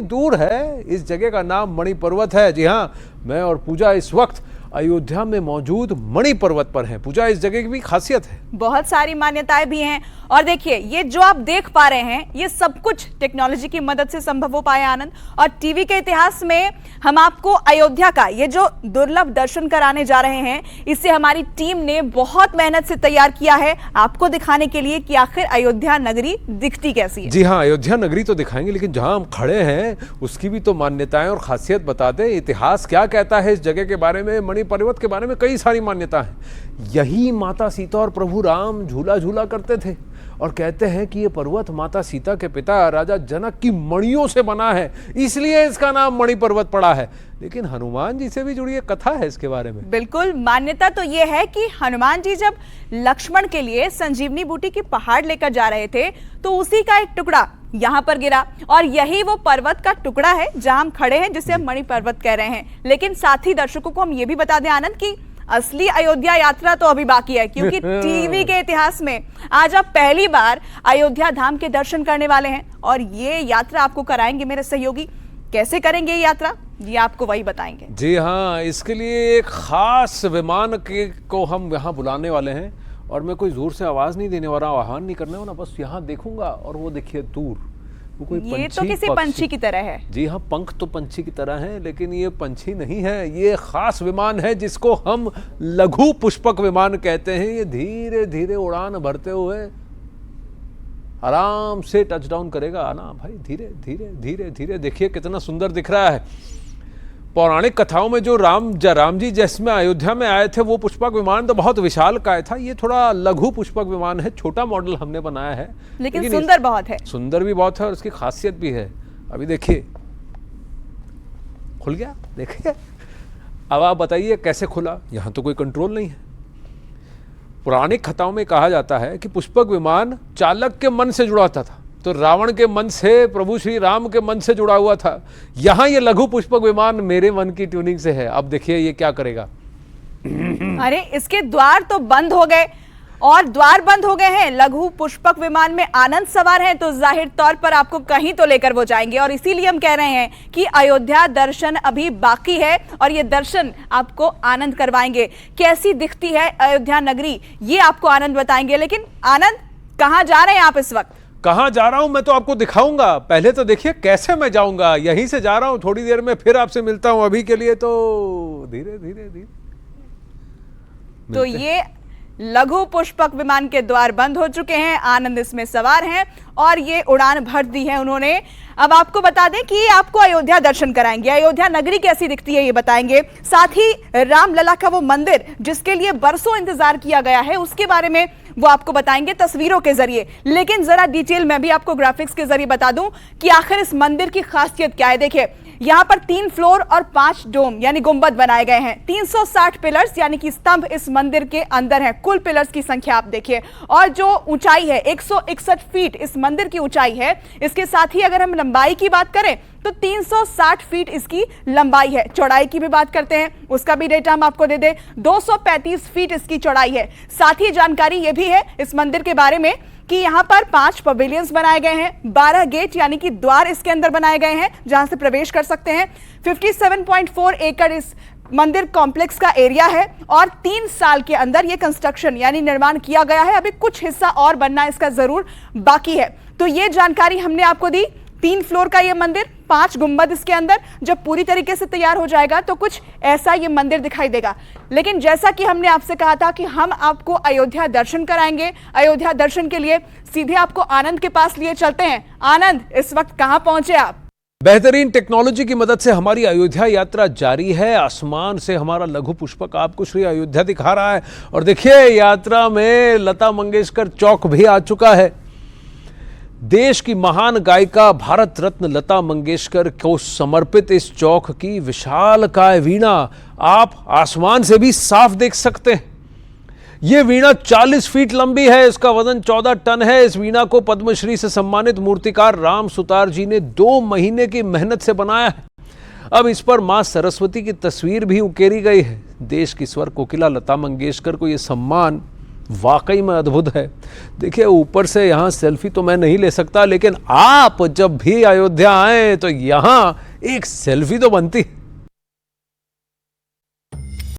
दूर है। इस जगह का नाम मणि पर्वत है। जी हाँ, मैं और पूजा इस वक्त अयोध्या में मौजूद मणि पर्वत पर हैं। पूजा, इस जगह की भी खासियत है। बहुत सारी मान्यताएं भी हैं और देखिए ये जो आप देख पा रहे हैं ये सब कुछ टेक्नोलॉजी की मदद से संभव हो पाया आनंद। और टीवी के इतिहास में हम आपको अयोध्या का ये जो दुर्लभ दर्शन कराने जा रहे हैं, इसे हमारी टीम ने बहुत मेहनत से तैयार किया है आपको दिखाने के लिए कि आखिर अयोध्या नगरी दिखती कैसी है। जी हाँ, अयोध्या नगरी तो दिखाएंगे, लेकिन जहां हम खड़े हैं उसकी भी तो मान्यताएं और खासियत बता दें। इतिहास क्या कहता है इस जगह के बारे में? मणि पर्वत के बारे में कई सारी मान्यता है। यही माता सीता और प्रभु राम झूला झूला करते थे और कहते हैं कि ये पर्वत माता सीता के पिता राजा जनक की मणियों से बना है, इसलिए इसका नाम मणि पर्वत पड़ा है। लेकिन हनुमान जी से भी जुड़ी एक कथा है इसके बारे में। बिल्कुल, मान्यता तो ये है कि हनुमान जी जब लक्ष्मण के लिए संजीवनी बूटी की पहाड़ लेकर जा रहे थे तो उसी का एक टुकड़ा यहाँ पर गिरा और यही वो पर्वत का टुकड़ा है जहां हम खड़े हैं, जिसे हम मणि पर्वत कह रहे हैं। लेकिन साथ ही दर्शकों को हम ये भी बता दें आनंद की असली अयोध्या यात्रा तो अभी बाकी है, क्योंकि टीवी के इतिहास में आज आप पहली बार अयोध्या धाम के दर्शन करने वाले हैं और ये यात्रा आपको कराएंगे मेरे सहयोगी। कैसे करेंगे ये यात्रा, ये आपको वही बताएंगे। जी हाँ, इसके लिए एक खास विमान को हम यहाँ बुलाने वाले हैं और मैं कोई जोर से आवाज नहीं देने वाला, आह्वान नहीं करने वाला, बस यहाँ देखूंगा और वो देखिए दूर वो कोई ये तो किसी पंछी की तरह है। जी हाँ, पंख तो पंछी की तरह हैं, लेकिन ये पंछी नहीं है, ये खास विमान है जिसको हम लघु पुष्पक विमान कहते हैं। ये धीरे धीरे उड़ान भरते हुए आराम से टच डाउन करेगा ना भाई, धीरे धीरे धीरे धीरे। देखिए कितना सुंदर दिख रहा है। पौराणिक कथाओं में जो राम जी जिसमें अयोध्या में आए थे वो पुष्पक विमान तो बहुत विशाल काय था। ये थोड़ा लघु पुष्पक विमान है, छोटा मॉडल हमने बनाया है, लेकिन सुंदर बहुत है। सुंदर भी बहुत है और उसकी खासियत भी है। अभी देखिए खुल गया, देखिए। अब आप बताइए कैसे खुला? यहाँ तो कोई कंट्रोल नहीं है। पौराणिक कथाओं में कहा जाता है कि पुष्पक विमान चालक के मन से जुड़ा होता था, तो रावण के मन से, प्रभु श्री राम के मन से जुड़ा हुआ था। यहां ये लघु पुष्पक विमान मेरे मन की ट्यूनिंग से है। अब देखिए ये क्या करेगा। अरे इसके द्वार तो बंद हो गए और द्वार बंद हो गए हैं। लघु पुष्पक विमान में आनंद सवार हैं तो जाहिर तौर पर आपको कहीं तो लेकर वो जाएंगे और इसीलिए हम कह रहे हैं कि अयोध्या दर्शन अभी बाकी है और ये दर्शन आपको आनंद करवाएंगे। कैसी दिखती है अयोध्या नगरी ये आपको आनंद बताएंगे। लेकिन आनंद, कहां जा रहे हैं आप इस वक्त? कहां जा रहा हूं मैं तो आपको दिखाऊंगा। पहले तो देखिए कैसे मैं जाऊंगा। यहीं से जा रहा हूं, थोड़ी देर में फिर आपसे मिलता हूं। अभी के लिए तो धीरे धीरे धीरे। तो ये लघु पुष्पक विमान के द्वार बंद हो चुके हैं, आनंद इसमें सवार हैं और ये उड़ान भर दी है उन्होंने। अब आपको बता दें कि आपको अयोध्या दर्शन कराएंगे, अयोध्या नगरी कैसी दिखती है ये बताएंगे। साथ ही रामलला का वो मंदिर जिसके लिए बरसों इंतजार किया गया है उसके बारे में वो आपको बताएंगे तस्वीरों के जरिए। लेकिन जरा डिटेल में भी आपको ग्राफिक्स के जरिए बता दूं कि आखिर इस मंदिर की खासियत क्या है। देखिए यहाँ पर 3 फ्लोर और 5 डोम यानी गुंबद बनाए गए हैं। 360 पिलर्स यानी कि स्तंभ इस मंदिर के अंदर हैं। कुल पिलर्स की संख्या आप देखिए और जो ऊंचाई है 161 फीट इस मंदिर की ऊंचाई है। इसके साथ ही अगर हम लंबाई की बात करें तो 360 फीट इसकी लंबाई है। चौड़ाई की भी बात करते हैं, उसका भी डेटा हम आपको दे दें, 235 फीट इसकी चौड़ाई है। साथ ही जानकारी यह भी है इस मंदिर के बारे में कि यहाँ पर 5 पवेलियंस बनाए गए हैं, 12 गेट यानी कि द्वार इसके अंदर बनाए गए हैं जहां से प्रवेश कर सकते हैं। 57.4 एकड़ इस मंदिर कॉम्प्लेक्स का एरिया है और 3 साल के अंदर यह कंस्ट्रक्शन यानी निर्माण किया गया है। अभी कुछ हिस्सा और बनना इसका जरूर बाकी है। तो ये जानकारी हमने आपको दी। 3 फ्लोर का ये मंदिर, 5 गुंबद इसके अंदर। जब पूरी तरीके से तैयार हो जाएगा तो कुछ ऐसा ये मंदिर दिखाई देगा। लेकिन जैसा कि हमने आपसे कहा था कि हम आपको अयोध्या दर्शन कराएंगे, अयोध्या दर्शन के लिए सीधे आपको आनंद के पास लिए चलते हैं। आनंद, इस वक्त कहां पहुंचे आप? बेहतरीन टेक्नोलॉजी की मदद से हमारी अयोध्या यात्रा जारी है। आसमान से हमारा लघु पुष्पक आपको श्री अयोध्या दिखा रहा है और देखिए यात्रा में लता मंगेशकर चौक भी आ चुका है। देश की महान गायिका भारत रत्न लता मंगेशकर को समर्पित इस चौक की विशालकाय वीणा आप आसमान से भी साफ देख सकते हैं। यह वीणा 40 फीट लंबी है, इसका वजन 14 टन है। इस वीणा को पद्मश्री से सम्मानित मूर्तिकार राम सुतार जी ने 2 महीने की मेहनत से बनाया है। अब इस पर मां सरस्वती की तस्वीर भी उकेरी गई है। देश की स्वर कोकिला लता मंगेशकर को यह सम्मान वाकई में अद्भुत है। देखिए, ऊपर से यहाँ सेल्फी तो मैं नहीं ले सकता, लेकिन आप जब भी अयोध्या आए तो यहाँ एक सेल्फी तो बनती है।